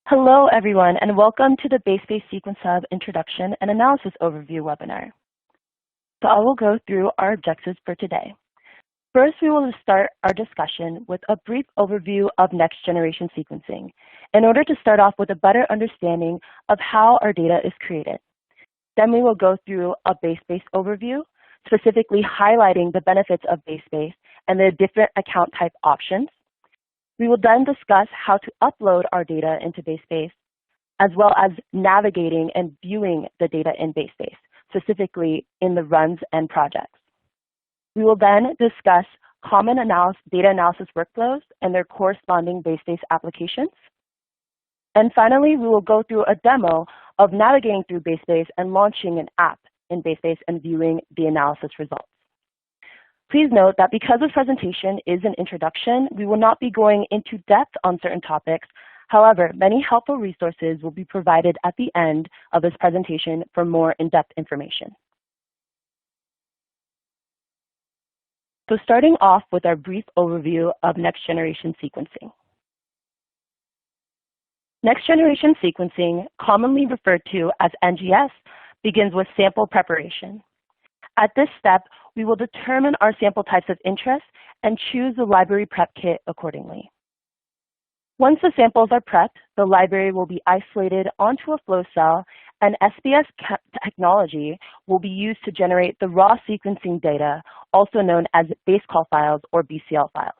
Hello, everyone, and welcome to the BaseSpace Sequence Hub Introduction and Analysis Overview webinar. So I will go through our objectives for today. First, we will start our discussion with a brief overview of next-generation sequencing in order to start off with a better understanding of how our data is created. Then we will go through a BaseSpace overview, specifically highlighting the benefits of BaseSpace and the different account type options. We will then discuss how to upload our data into BaseSpace, as well as navigating and viewing the data in BaseSpace, specifically in the runs and projects. We will then discuss common data analysis workflows and their corresponding BaseSpace applications. And finally, we will go through a demo of navigating through BaseSpace and launching an app in BaseSpace and viewing the analysis results. Please note that because this presentation is an introduction, we will not be going into depth on certain topics. However, many helpful resources will be provided at the end of this presentation for more in-depth information. So starting off with our brief overview of next-generation sequencing. Next-generation sequencing, commonly referred to as NGS, begins with sample preparation. At this step, we will determine our sample types of interest and choose the library prep kit accordingly. Once the samples are prepped, the library will be isolated onto a flow cell, and SBS technology will be used to generate the raw sequencing data, also known as base call files or BCL files.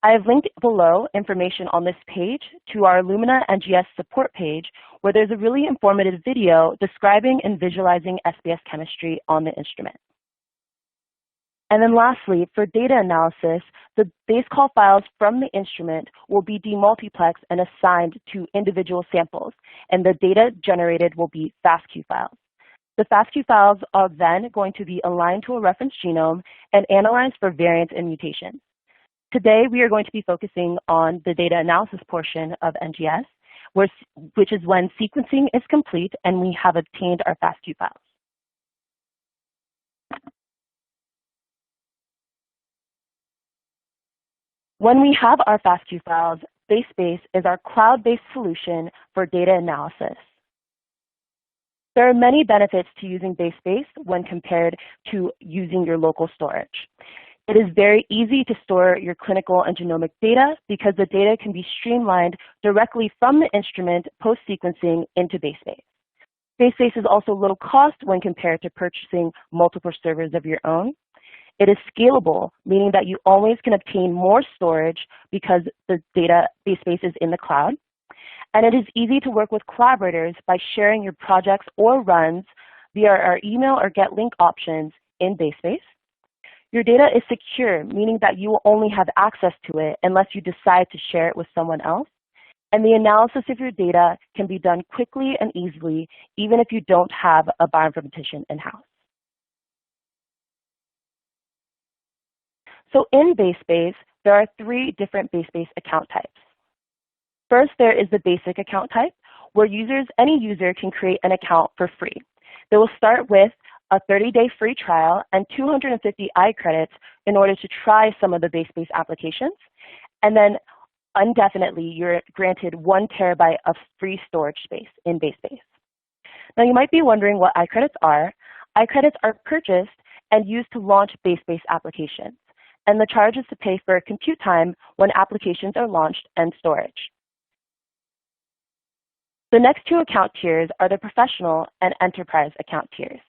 I have linked below information on this page to our Illumina NGS support page, where there's a really informative video describing and visualizing SBS chemistry on the instrument. And then lastly, for data analysis, the base call files from the instrument will be demultiplexed and assigned to individual samples, and the data generated will be FASTQ files. The FASTQ files are then going to be aligned to a reference genome and analyzed for variants and mutations. Today, we are going to be focusing on the data analysis portion of NGS, which is when sequencing is complete and we have obtained our FASTQ files. When we have our FASTQ files, BaseSpace is our cloud-based solution for data analysis. There are many benefits to using BaseSpace when compared to using your local storage. It is very easy to store your clinical and genomic data because the data can be streamlined directly from the instrument post-sequencing into BaseSpace. BaseSpace is also low cost when compared to purchasing multiple servers of your own. It is scalable, meaning that you always can obtain more storage because the data BaseSpace is in the cloud. And it is easy to work with collaborators by sharing your projects or runs via our email or get link options in BaseSpace. Your data is secure, meaning that you will only have access to it unless you decide to share it with someone else. And the analysis of your data can be done quickly and easily, even if you don't have a bioinformatician in-house. So in BaseSpace, there are 3 different BaseSpace account types. First, there is the basic account type, where any user can create an account for free. They will start with a 30-day free trial and 250 iCredits in order to try some of the BaseSpace applications. And then indefinitely, you're granted 1 terabyte of free storage space in BaseSpace. Now, you might be wondering what iCredits are. iCredits are purchased and used to launch BaseSpace applications. And the charge is to pay for compute time when applications are launched and storage. The next 2 account tiers are the professional and enterprise account tiers.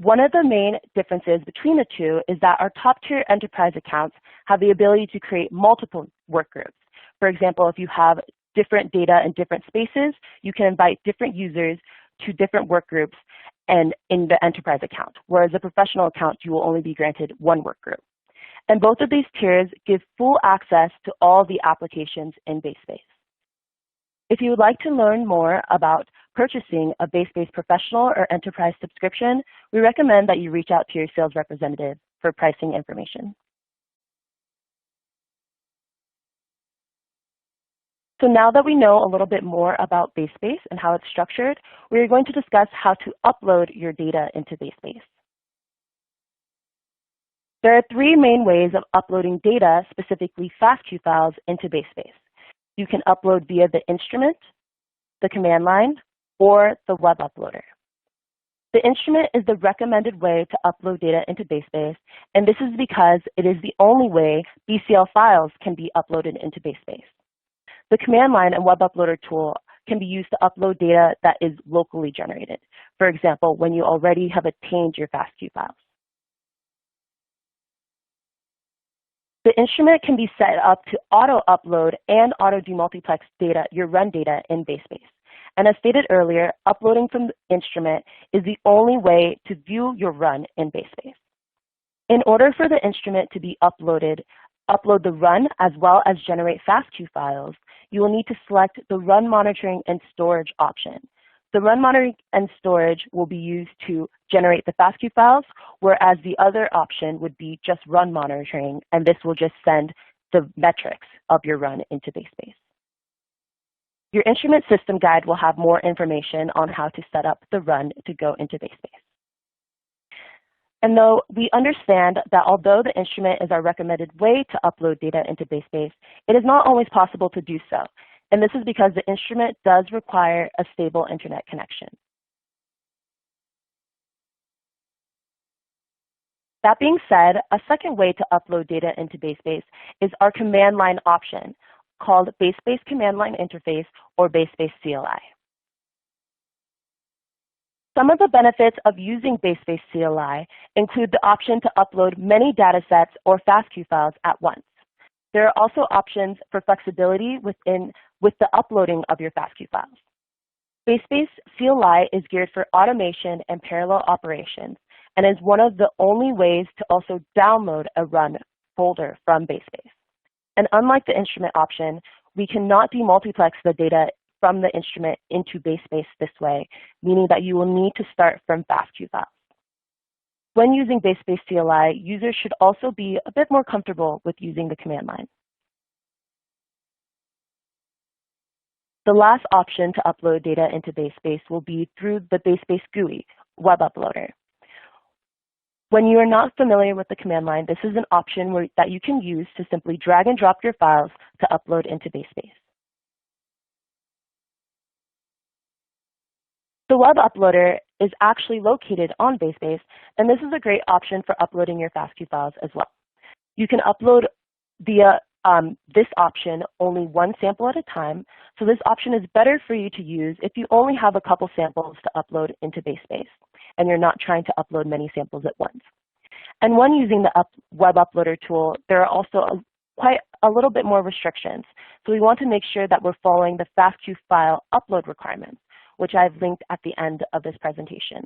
One of the main differences between the 2 is that our top tier enterprise accounts have the ability to create multiple work groups. For example, if you have different data in different spaces, you can invite different users to different work groups and in the enterprise account, whereas the professional account, you will only be granted 1 work group. And both of these tiers give full access to all the applications in BaseSpace. If you would like to learn more about purchasing a BaseSpace professional or enterprise subscription, we recommend that you reach out to your sales representative for pricing information. So now that we know a little bit more about BaseSpace and how it's structured, we are going to discuss how to upload your data into BaseSpace. There are 3 main ways of uploading data, specifically FASTQ files, into BaseSpace. You can upload via the instrument, the command line, or the web uploader. The instrument is the recommended way to upload data into BaseSpace, and this is because it is the only way BCL files can be uploaded into BaseSpace. The command line and web uploader tool can be used to upload data that is locally generated. For example, when you already have obtained your FASTQ files. The instrument can be set up to auto-upload and auto-demultiplex data, your run data in BaseSpace. And as stated earlier, uploading from the instrument is the only way to view your run in BaseSpace. In order for the instrument to be uploaded, upload the run as well as generate FASTQ files, you will need to select the Run Monitoring and Storage option. The Run Monitoring and Storage will be used to generate the FASTQ files, whereas the other option would be just Run Monitoring, and this will just send the metrics of your run into BaseSpace. Your instrument system guide will have more information on how to set up the run to go into BaseSpace. And though we understand that although the instrument is our recommended way to upload data into BaseSpace, it is not always possible to do so. And this is because the instrument does require a stable internet connection. That being said, a second way to upload data into BaseSpace is our command line option, called BaseSpace Command Line Interface, or BaseSpace CLI. Some of the benefits of using BaseSpace CLI include the option to upload many datasets or FASTQ files at once. There are also options for flexibility with the uploading of your FASTQ files. BaseSpace CLI is geared for automation and parallel operations and is one of the only ways to also download a run folder from BaseSpace. And unlike the instrument option, we cannot demultiplex the data from the instrument into BaseSpace this way, meaning that you will need to start from FASTQ files. When using BaseSpace CLI, users should also be a bit more comfortable with using the command line. The last option to upload data into BaseSpace will be through the BaseSpace GUI, web uploader. When you are not familiar with the command line, this is an option that you can use to simply drag and drop your files to upload into BaseSpace. The web uploader is actually located on BaseSpace, and this is a great option for uploading your FASTQ files as well. You can upload via this option only one sample at a time, so this option is better for you to use if you only have a couple samples to upload into BaseSpace and you're not trying to upload many samples at once. And when using the web uploader tool, there are also quite a little bit more restrictions. So we want to make sure that we're following the FASTQ file upload requirements, which I've linked at the end of this presentation.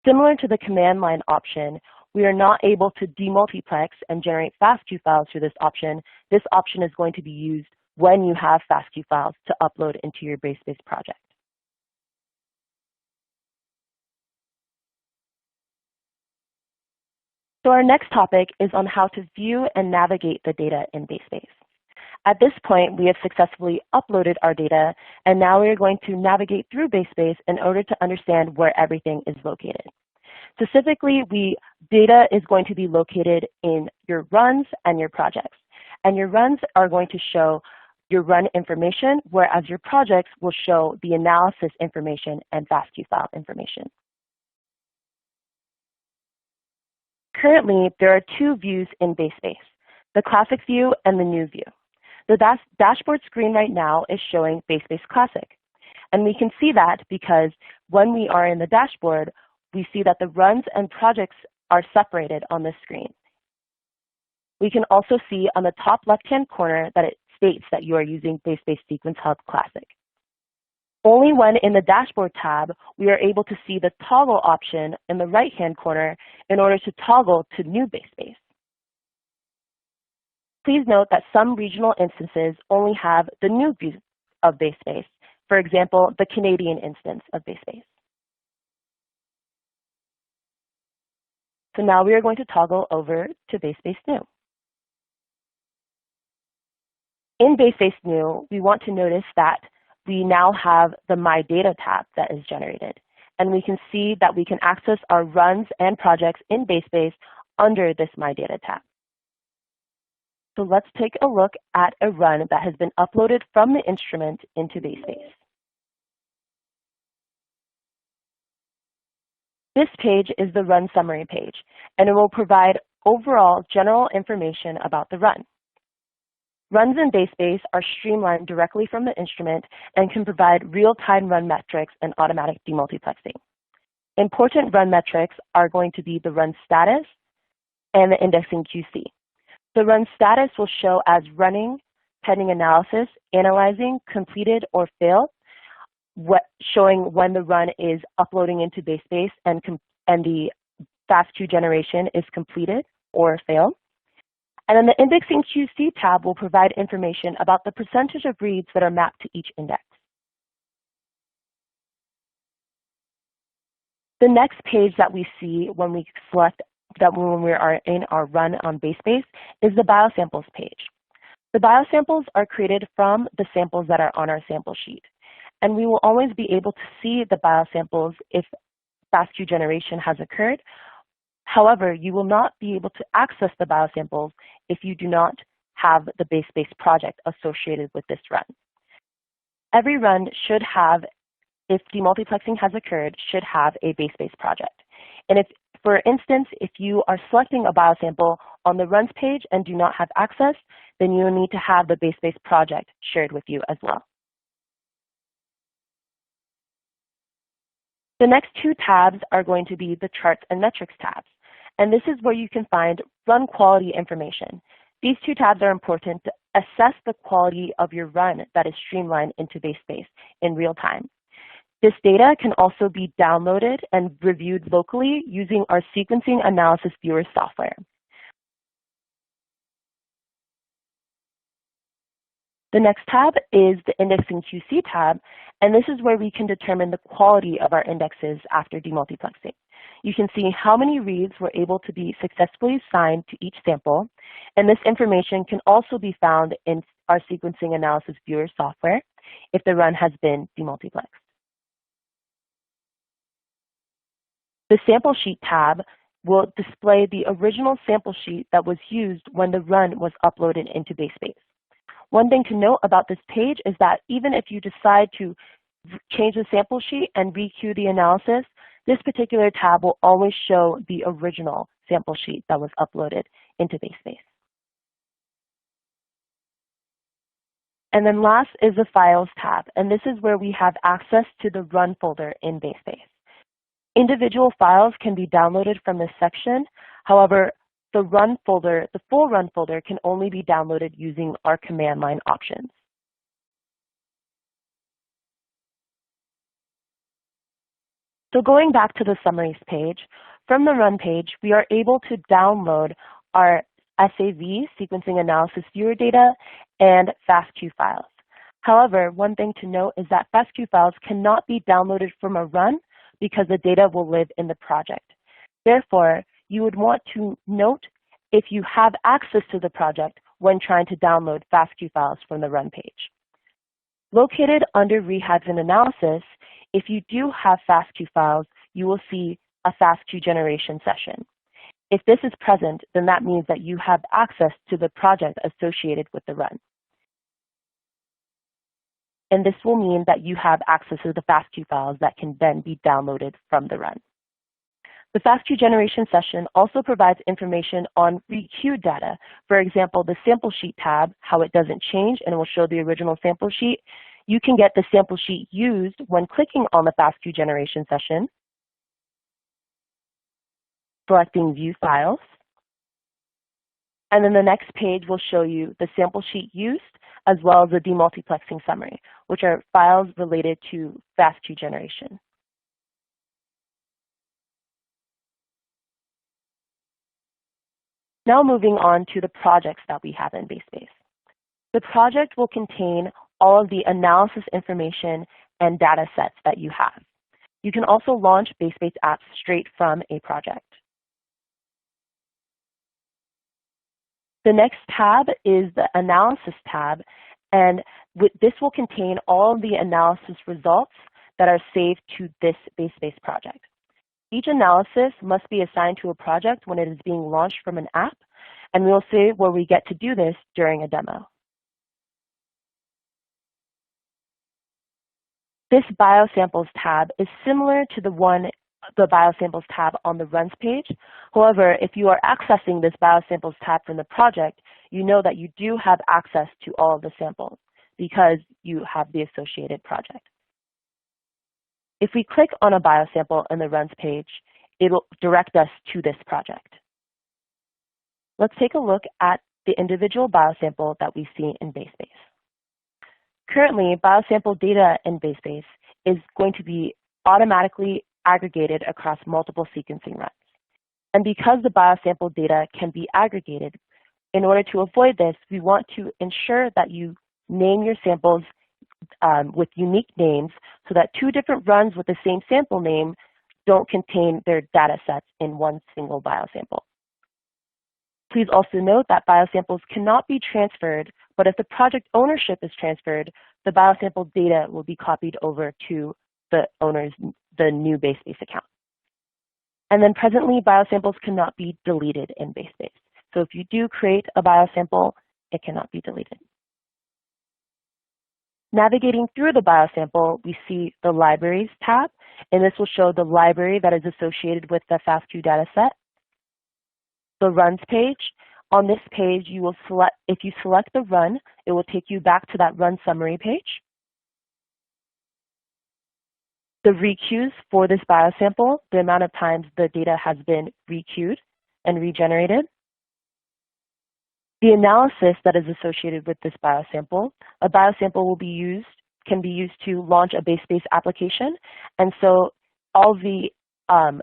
Similar to the command line option, we are not able to demultiplex and generate FASTQ files through this option. This option is going to be used when you have FASTQ files to upload into your BaseSpace project. So our next topic is on how to view and navigate the data in BaseSpace. At this point, we have successfully uploaded our data, and now we are going to navigate through BaseSpace in order to understand where everything is located. Specifically, data is going to be located in your runs and your projects. And your runs are going to show your run information, whereas your projects will show the analysis information and FASTQ file information. Currently, there are two views in BaseSpace, the classic view and the new view. The dashboard screen right now is showing BaseSpace Classic. And we can see that because when we are in the dashboard, we see that the runs and projects are separated on this screen. We can also see on the top left-hand corner that it states that you are using BaseSpace Sequence Hub Classic. Only when in the Dashboard tab, we are able to see the toggle option in the right-hand corner in order to toggle to New BaseSpace. Please note that some regional instances only have the new view of BaseSpace, for example, the Canadian instance of BaseSpace. So now we are going to toggle over to BaseSpace New. In BaseSpace New, we want to notice that we now have the My Data tab that is generated. And we can see that we can access our runs and projects in BaseSpace under this My Data tab. So let's take a look at a run that has been uploaded from the instrument into BaseSpace. This page is the run summary page, and it will provide overall general information about the run. Runs in BaseSpace are streamlined directly from the instrument and can provide real-time run metrics and automatic demultiplexing. Important run metrics are going to be the run status and the indexing QC. The run status will show as running, pending analysis, analyzing, completed, or failed, showing when the run is uploading into BaseSpace and the FASTQ generation is completed or failed. And then the Indexing QC tab will provide information about the percentage of reads that are mapped to each index. The next page that we see when we select when we are in our run on BaseSpace is the BioSamples page. The BioSamples are created from the samples that are on our sample sheet. And we will always be able to see the BioSamples if FASTQ generation has occurred. However, you will not be able to access the BioSamples if you do not have the BaseSpace project associated with this run. Every run should have, if demultiplexing has occurred, should have a BaseSpace project. And if, for instance, if you are selecting a biosample on the runs page and do not have access, then you will need to have the BaseSpace project shared with you as well. The next two tabs are going to be the Charts and Metrics tabs, and this is where you can find run quality information. These two tabs are important to assess the quality of your run that is streamlined into BaseSpace in real time. This data can also be downloaded and reviewed locally using our Sequencing Analysis Viewer software. The next tab is the Indexing QC tab, and this is where we can determine the quality of our indexes after demultiplexing. You can see how many reads were able to be successfully assigned to each sample, and this information can also be found in our Sequencing Analysis Viewer software if the run has been demultiplexed. The Sample Sheet tab will display the original sample sheet that was used when the run was uploaded into BaseSpace. One thing to note about this page is that even if you decide to change the sample sheet and re-queue the analysis, this particular tab will always show the original sample sheet that was uploaded into BaseSpace. And then last is the Files tab, and this is where we have access to the Run folder in BaseSpace. Individual files can be downloaded from this section. However, the Run folder, the full Run folder, can only be downloaded using our command line options. So going back to the Summaries page, from the Run page, we are able to download our SAV, Sequencing Analysis Viewer data, and FASTQ files. However, one thing to note is that FASTQ files cannot be downloaded from a run because the data will live in the project. Therefore, you would want to note if you have access to the project when trying to download FASTQ files from the Run page. Located under Rehabs and Analysis, if you do have FASTQ files, you will see a FASTQ generation session. If this is present, then that means that you have access to the project associated with the run. And this will mean that you have access to the FASTQ files that can then be downloaded from the run. The FASTQ generation session also provides information on re-queued data. For example, the Sample Sheet tab, how it doesn't change and it will show the original sample sheet. You can get the sample sheet used when clicking on the FASTQ generation session, selecting View Files. And then the next page will show you the sample sheet used as well as the demultiplexing summary, which are files related to FASTQ generation. Now moving on to the projects that we have in BaseSpace. The project will contain all of the analysis information and data sets that you have. You can also launch BaseSpace apps straight from a project. The next tab is the Analysis tab, and this will contain all of the analysis results that are saved to this BaseSpace project. Each analysis must be assigned to a project when it is being launched from an app, and we'll see where we get to do this during a demo. This BioSamples tab is similar to the BioSamples tab on the Runs page. However, if you are accessing this BioSamples tab from the project, you know that you do have access to all of the samples because you have the associated project. If we click on a biosample in the Runs page, it will direct us to this project. Let's take a look at the individual biosample that we see in BaseSpace. Currently, biosample data in BaseSpace is going to be automatically aggregated across multiple sequencing runs. And because the biosample data can be aggregated, in order to avoid this, we want to ensure that you name your samples with unique names so that two different runs with the same sample name don't contain their data sets in one single biosample. Please also note that biosamples cannot be transferred, but if the project ownership is transferred, the biosample data will be copied over to the owner's new BaseSpace account. And then presently, biosamples cannot be deleted in BaseSpace. So if you do create a biosample, it cannot be deleted. Navigating through the biosample, we see the Libraries tab, and this will show the library that is associated with the FASTQ dataset. The Runs page. On this page, you will select, if you select the run, it will take you back to that run summary page. The requeues for this biosample, the amount of times the data has been requeued and regenerated. The analysis that is associated with this biosample. A biosample can be used to launch a BaseSpace application, and so all the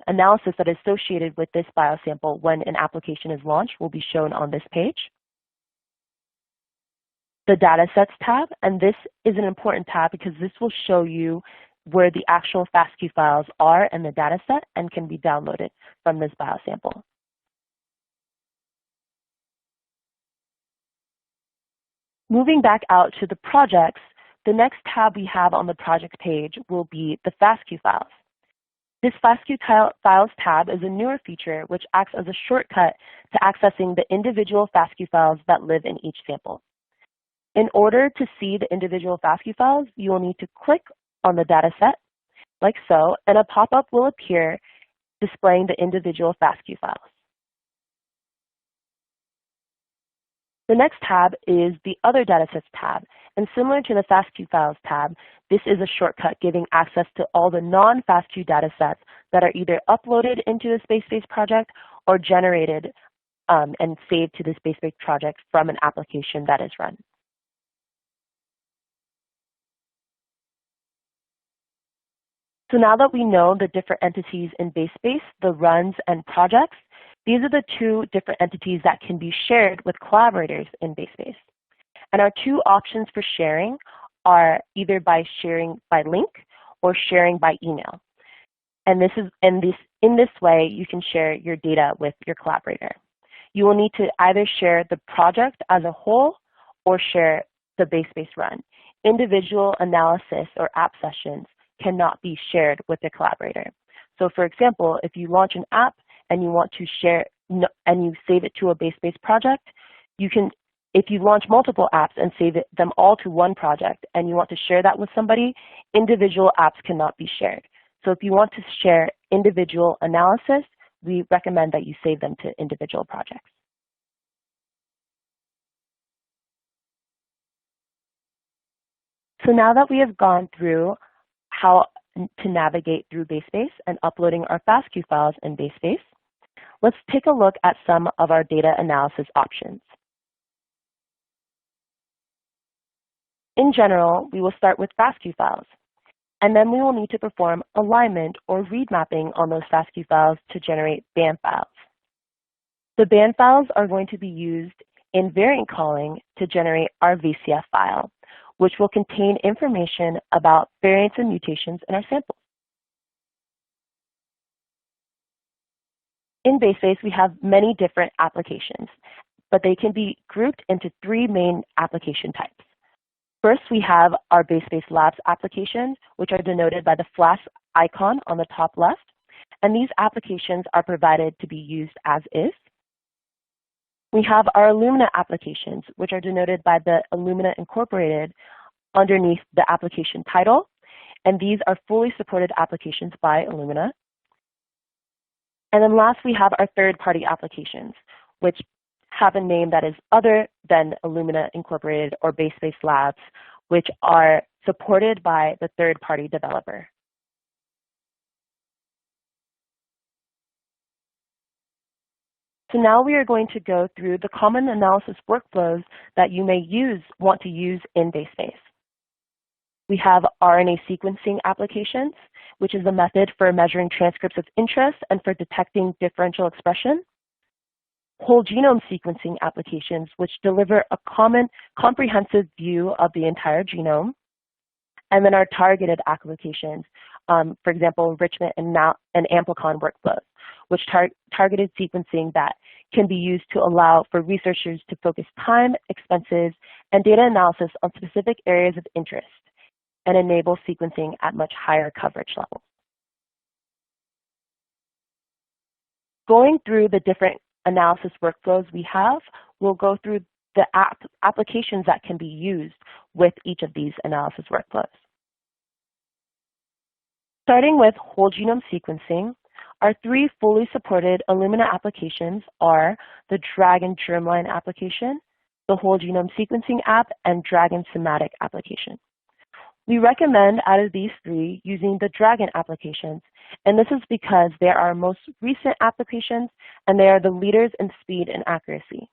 analysis that is associated with this biosample when an application is launched will be shown on this page. The Datasets tab, and this is an important tab because this will show you where the actual FASTQ files are in the dataset and can be downloaded from this biosample. Moving back out to the projects, the next tab we have on the project page will be the FASTQ files. This FASTQ files tab is a newer feature which acts as a shortcut to accessing the individual FASTQ files that live in each sample. In order to see the individual FASTQ files, you will need to click on the dataset, like so, and a pop-up will appear displaying the individual FASTQ files. The next tab is the Other Datasets tab, and similar to the FASTQ files tab, this is a shortcut giving access to all the non-FASTQ datasets that are either uploaded into the BaseSpace project or generated and saved to this BaseSpace project from an application that is run. So now that we know the different entities in BaseSpace, the runs and projects, these are the two different entities that can be shared with collaborators in BaseSpace. And our two options for sharing are either by sharing by link or sharing by email. And in this way, you can share your data with your collaborator. You will need to either share the project as a whole or share the BaseSpace run. Individual analysis or app sessions cannot be shared with the collaborator. So for example, if you launch an app and you want to share and you save it to a BaseSpace project, you can, if you launch multiple apps and save them all to one project and you want to share that with somebody, individual apps cannot be shared. So if you want to share individual analysis, we recommend that you save them to individual projects. So now that we have gone through how to navigate through BaseSpace and uploading our FASTQ files in BaseSpace, let's take a look at some of our data analysis options. In general, we will start with FASTQ files, and then we will need to perform alignment or read mapping on those FASTQ files to generate band files. The band files are going to be used in variant calling to generate our VCF file, which will contain information about variants and mutations in our samples. In BaseSpace, we have many different applications, but they can be grouped into three main application types. First, we have our BaseSpace Labs applications, which are denoted by the flash icon on the top left, and these applications are provided to be used as is. We have our Illumina applications, which are denoted by the Illumina Incorporated underneath the application title, and these are fully supported applications by Illumina. And then last, we have our third-party applications, which have a name that is other than Illumina Incorporated or BaseSpace Labs, which are supported by the third-party developer. So now we are going to go through the common analysis workflows that you may want to use in BaseSpace. We have RNA sequencing applications, which is a method for measuring transcripts of interest and for detecting differential expression. Whole genome sequencing applications, which deliver a comprehensive view of the entire genome. And then our targeted applications, for example, Enrichment and Amplicon workflows, which targeted sequencing that can be used to allow for researchers to focus time, expenses, and data analysis on specific areas of interest and enable sequencing at much higher coverage levels. Going through the different analysis workflows we have, we'll go through the applications that can be used with each of these analysis workflows. Starting with whole genome sequencing, our three fully supported Illumina applications are the DRAGON Germline application, the whole genome sequencing app, and DRAGON Somatic application. We recommend out of these three using the DRAGON applications, and this is because they are our most recent applications and they are the leaders in speed and accuracy.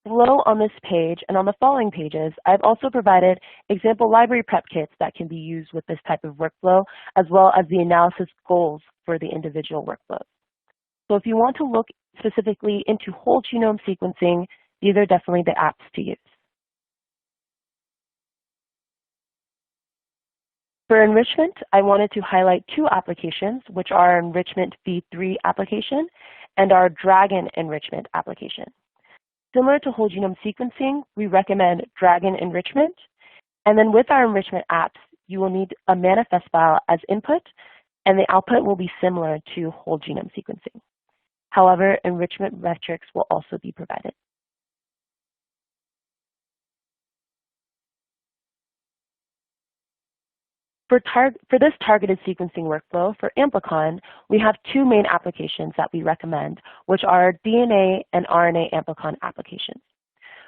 Below on this page and on the following pages, I've also provided example library prep kits that can be used with this type of workflow, as well as the analysis goals for the individual workflows. So if you want to look specifically into whole genome sequencing, these are definitely the apps to use. For enrichment, I wanted to highlight two applications, which are Enrichment v3 application and our DRAGON Enrichment application. Similar to whole genome sequencing, we recommend DRAGON Enrichment, and then with our enrichment apps, you will need a manifest file as input, and the output will be similar to whole genome sequencing. However, enrichment metrics will also be provided. For this targeted sequencing workflow for Amplicon, we have two main applications that we recommend, which are DNA and RNA Amplicon applications.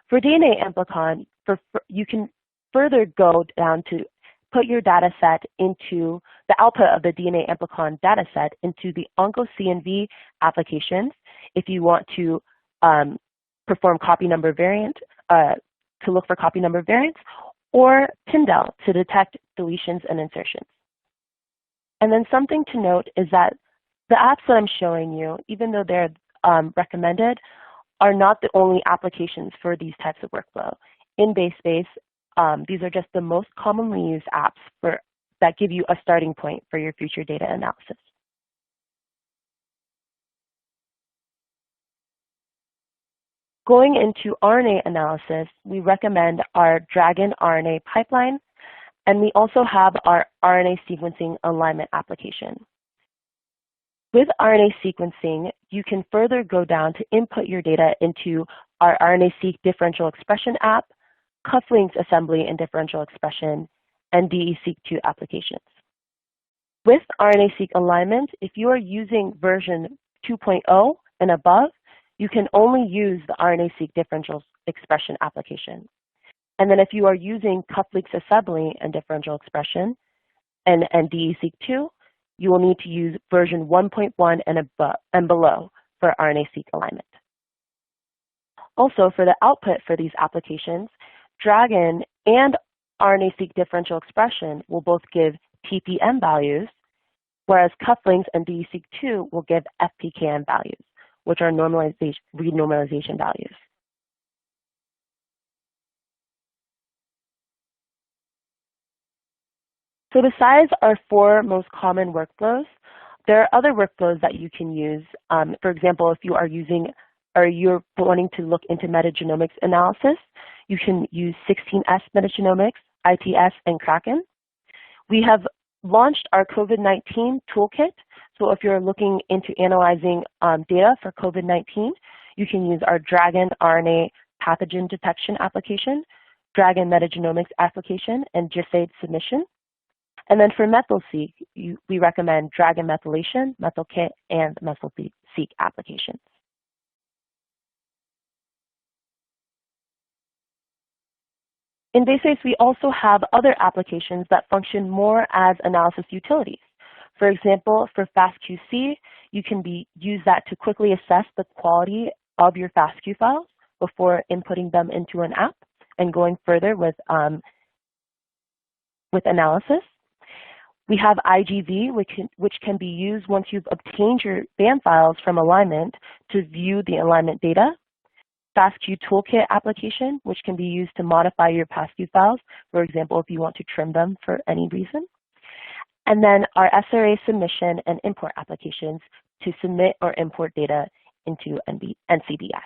For DNA Amplicon, you can further go down to put your data set into the output of the DNA Amplicon data set into the OncoCNV applications if you want to perform copy number variant, to look for copy number variants, or Tyndall to detect deletions and insertions. And then something to note is that the apps that I'm showing you, even though they're recommended, are not the only applications for these types of workflow. In BaseSpace, these are just the most commonly used apps that give you a starting point for your future data analysis. Going into RNA analysis, we recommend our DRAGON RNA pipeline, and we also have our RNA sequencing alignment application. With RNA sequencing, you can further go down to input your data into our RNA-seq differential expression app, cufflinks assembly and differential expression, and DE-seq2 applications. With RNA-seq alignment, if you are using version 2.0 and above, you can only use the RNA-seq differential expression application. And then if you are using cufflinks assembly and differential expression and DE-seq2, you will need to use version 1.1 and below for RNA-seq alignment. Also, for the output for these applications, DRAGON and RNA-seq differential expression will both give TPM values, whereas cufflinks and DE-seq2 will give FPKM values, which are renormalization values. So besides our four most common workflows, there are other workflows that you can use. For example, if you are using or you're wanting to look into metagenomics analysis, you can use 16S metagenomics, ITS, and Kraken. We have launched our COVID-19 toolkit. So if you're looking into analyzing data for COVID-19, You can use our DRAGON RNA pathogen detection application, DRAGON metagenomics application, and GISAID submission. And then for methyl-seq, we recommend DRAGON methylation, methyl-kit, and methyl-seq applications. In BaseSpace, we also have other applications that function more as analysis utilities. For example, for FASTQ, you can use that to quickly assess the quality of your FASTQ files before inputting them into an app and going further with analysis. We have IGV, which can be used once you've obtained your BAM files from alignment to view the alignment data. FASTQ toolkit application, which can be used to modify your FASTQ files, for example, if you want to trim them for any reason. And then our SRA submission and import applications to submit or import data into NCBI.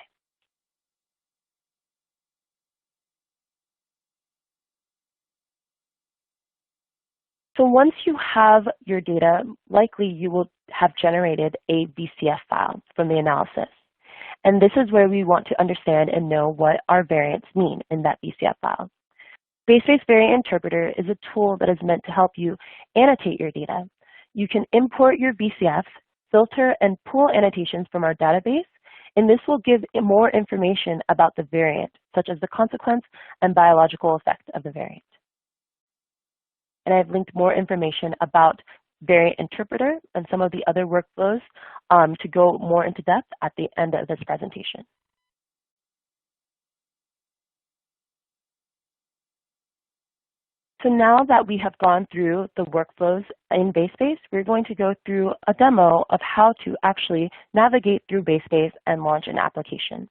So once you have your data, likely you will have generated a BCF file from the analysis. And this is where we want to understand and know what our variants mean in that BCF file. BaseSpace Variant Interpreter is a tool that is meant to help you annotate your data. You can import your BCF, filter, and pull annotations from our database, and this will give more information about the variant, such as the consequence and biological effect of the variant. And I've linked more information about Variant Interpreter and some of the other workflows to go more into depth at the end of this presentation. So now that we have gone through the workflows in BaseSpace, we're going to go through a demo of how to actually navigate through BaseSpace and launch an application.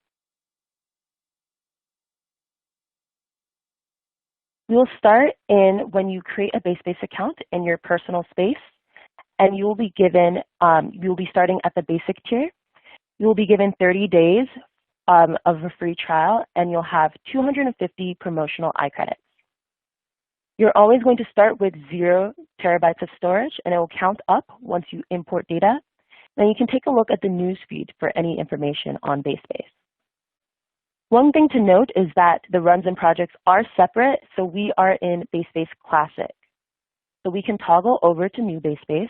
We'll start when you create a BaseSpace account in your personal space, and you will be given, you'll be starting at the basic tier. You will be given 30 days of a free trial, and you'll have 250 promotional iCredits. You're always going to start with 0 terabytes of storage, and it will count up once you import data. Then you can take a look at the news feed for any information on BaseSpace. One thing to note is that the runs and projects are separate, so we are in BaseSpace Classic. So we can toggle over to New BaseSpace,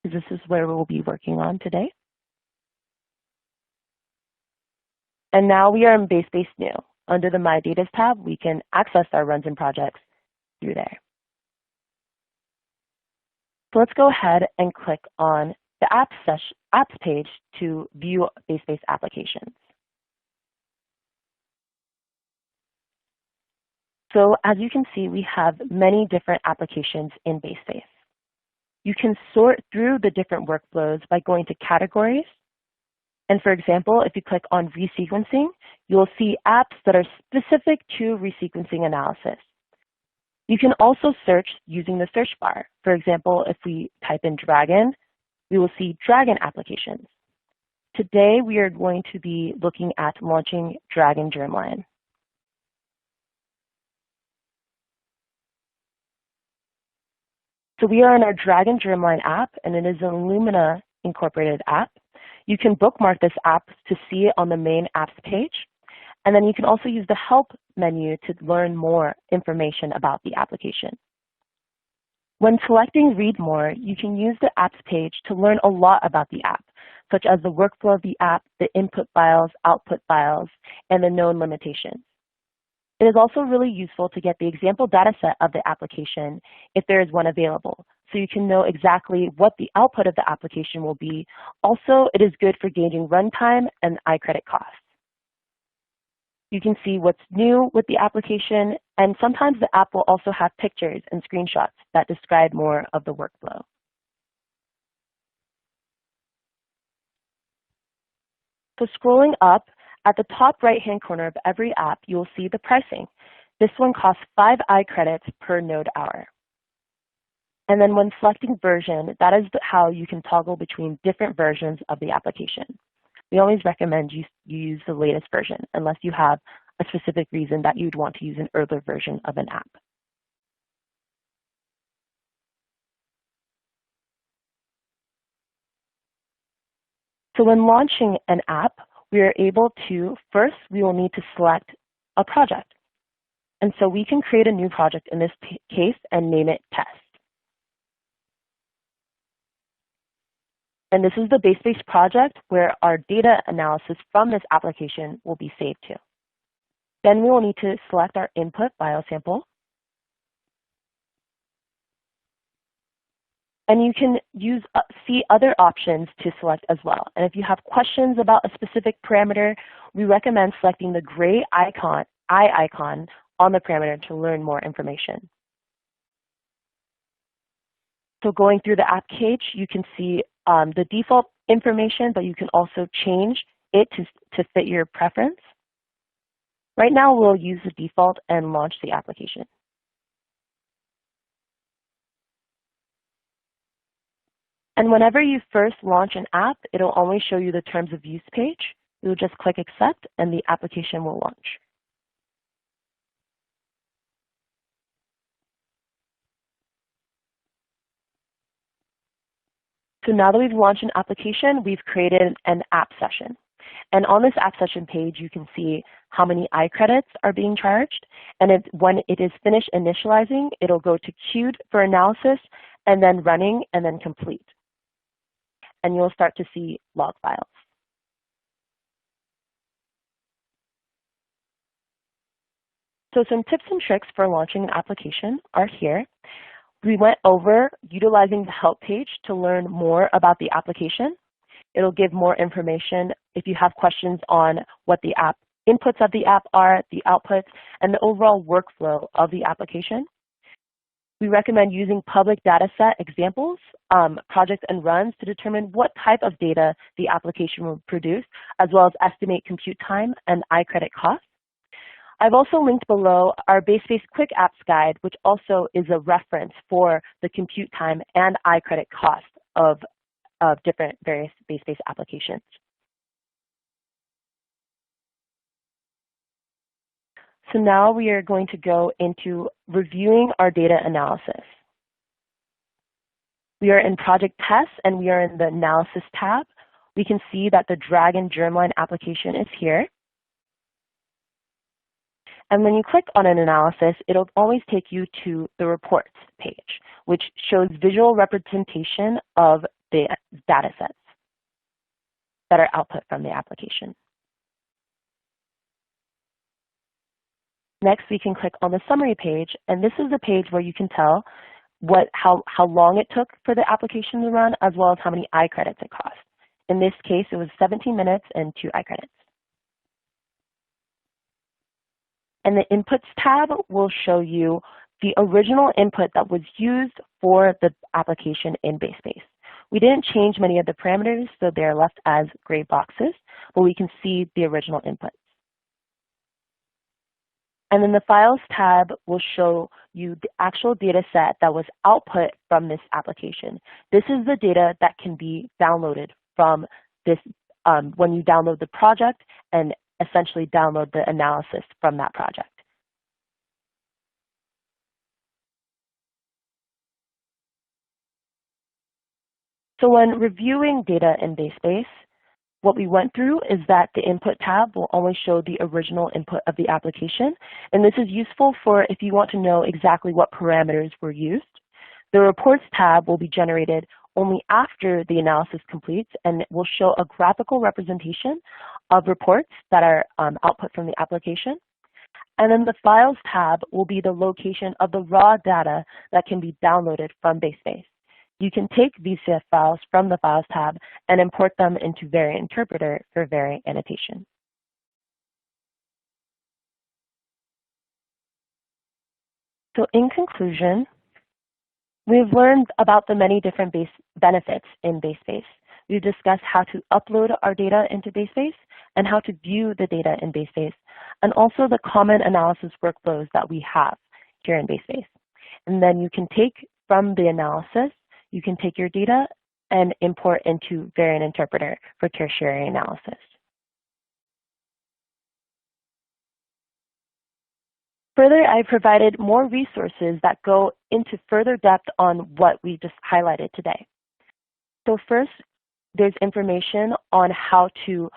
because this is where we'll be working on today. And now we are in BaseSpace New. Under the My Data tab, we can access our runs and projects through there. So let's go ahead and click on the apps page to view BaseSpace applications. So as you can see, we have many different applications in BaseSpace. You can sort through the different workflows by going to categories. And for example, if you click on resequencing, you'll see apps that are specific to resequencing analysis. You can also search using the search bar. For example, if we type in DRAGON, we will see DRAGON applications. Today, we are going to be looking at launching DRAGON Germline. So we are in our DRAGON Germline app, and it is an Illumina incorporated app. You can bookmark this app to see it on the main apps page. And then you can also use the help menu to learn more information about the application. When selecting Read More, you can use the apps page to learn a lot about the app, such as the workflow of the app, the input files, output files, and the known limitations. It is also really useful to get the example data set of the application if there is one available, so you can know exactly what the output of the application will be. Also, it is good for gauging runtime and iCredit costs. You can see what's new with the application, and sometimes the app will also have pictures and screenshots that describe more of the workflow. So scrolling up, at the top right-hand corner of every app, you will see the pricing. This one costs 5 iCredits per node hour. And then when selecting version, that is how you can toggle between different versions of the application. We always recommend you use the latest version unless you have a specific reason that you'd want to use an earlier version of an app. So when launching an app, we are able to, first, we will need to select a project. And so we can create a new project in this case and name it test. And this is the BaseSpace project where our data analysis from this application will be saved to. Then we will need to select our input biosample. And you can see other options to select as well. And if you have questions about a specific parameter, we recommend selecting the gray eye icon on the parameter to learn more information. So going through the app page, you can see the default information, but you can also change it to fit your preference. Right now, we'll use the default and launch the application. And whenever you first launch an app, it'll only show you the terms of use page. You'll just click accept and the application will launch. So now that we've launched an application, we've created an app session. And on this app session page, you can see how many iCredits are being charged. And when it is finished initializing, it'll go to queued for analysis, and then running, and then complete. And you'll start to see log files. So some tips and tricks for launching an application are here. We went over utilizing the help page to learn more about the application. It'll give more information if you have questions on what the app inputs of the app are, the outputs, and the overall workflow of the application. We recommend using public data set examples, projects, and runs to determine what type of data the application will produce, as well as estimate compute time and iCredit costs. I've also linked below our BaseSpace Quick Apps Guide, which also is a reference for the compute time and iCredit cost of different various BaseSpace applications. So now we are going to go into reviewing our data analysis. We are in Project Tests and we are in the Analysis tab. We can see that the Dragon Germline application is here. And when you click on an analysis, it'll always take you to the Reports page, which shows visual representation of the data sets that are output from the application. Next, we can click on the Summary page, and this is the page where you can tell how long it took for the application to run, as well as how many iCredits it cost. In this case, it was 17 minutes and 2 iCredits. And the Inputs tab will show you the original input that was used for the application in BaseSpace. We didn't change many of the parameters, so they're left as gray boxes, but we can see the original inputs. And then the Files tab will show you the actual data set that was output from this application. This is the data that can be downloaded from this when you download the project and essentially download the analysis from that project. So when reviewing data in BaseSpace, what we went through is that the Input tab will only show the original input of the application, and this is useful for if you want to know exactly what parameters were used. The Reports tab will be generated only after the analysis completes, and it will show a graphical representation of reports that are output from the application. And then the Files tab will be the location of the raw data that can be downloaded from BaseSpace. You can take VCF files from the Files tab and import them into Variant Interpreter for variant annotation. So in conclusion, we've learned about the many different benefits in BaseSpace. We've discussed how to upload our data into BaseSpace and how to view the data in BaseSpace, and also the common analysis workflows that we have here in BaseSpace. And then you can take from the analysis, you can take your data and import into Variant Interpreter for tertiary analysis. Further, I provided more resources that go into further depth on what we just highlighted today. So first, there's information on how to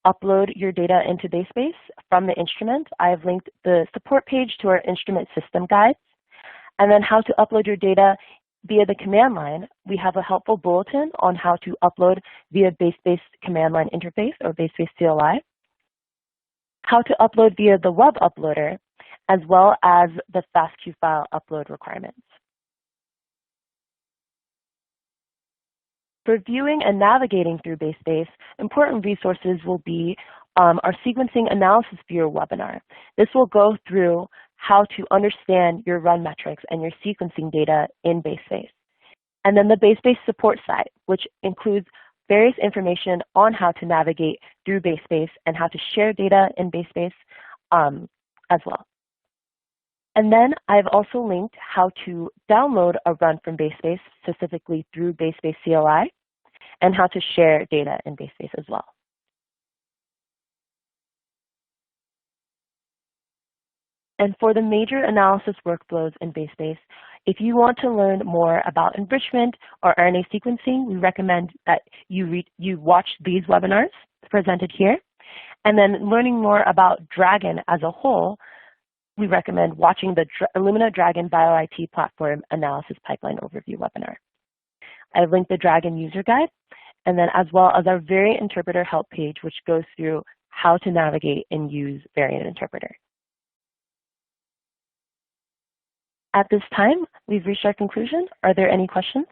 upload your data into BaseSpace from the instrument, I have linked the support page to our instrument system guides. And then how to upload your data via the command line, we have a helpful bulletin on how to upload via BaseSpace command line interface or BaseSpace CLI, how to upload via the web uploader, as well as the FASTQ file upload requirements. For viewing and navigating through BaseSpace, important resources will be our Sequencing Analysis Viewer webinar. This will go through how to understand your run metrics and your sequencing data in BaseSpace. And then the BaseSpace support site, which includes various information on how to navigate through BaseSpace and how to share data in BaseSpace as well. And then I've also linked how to download a run from BaseSpace, specifically through BaseSpace CLI, and how to share data in BaseSpace as well. And for the major analysis workflows in BaseSpace, if you want to learn more about enrichment or RNA sequencing, we recommend that you watch these webinars presented here. And then learning more about Dragon as a whole, we recommend watching the Illumina Dragon BioIT Platform Analysis Pipeline Overview webinar. I've linked the Dragon user guide, and then as well as our Variant Interpreter help page, which goes through how to navigate and use Variant Interpreter. At this time, we've reached our conclusion. Are there any questions?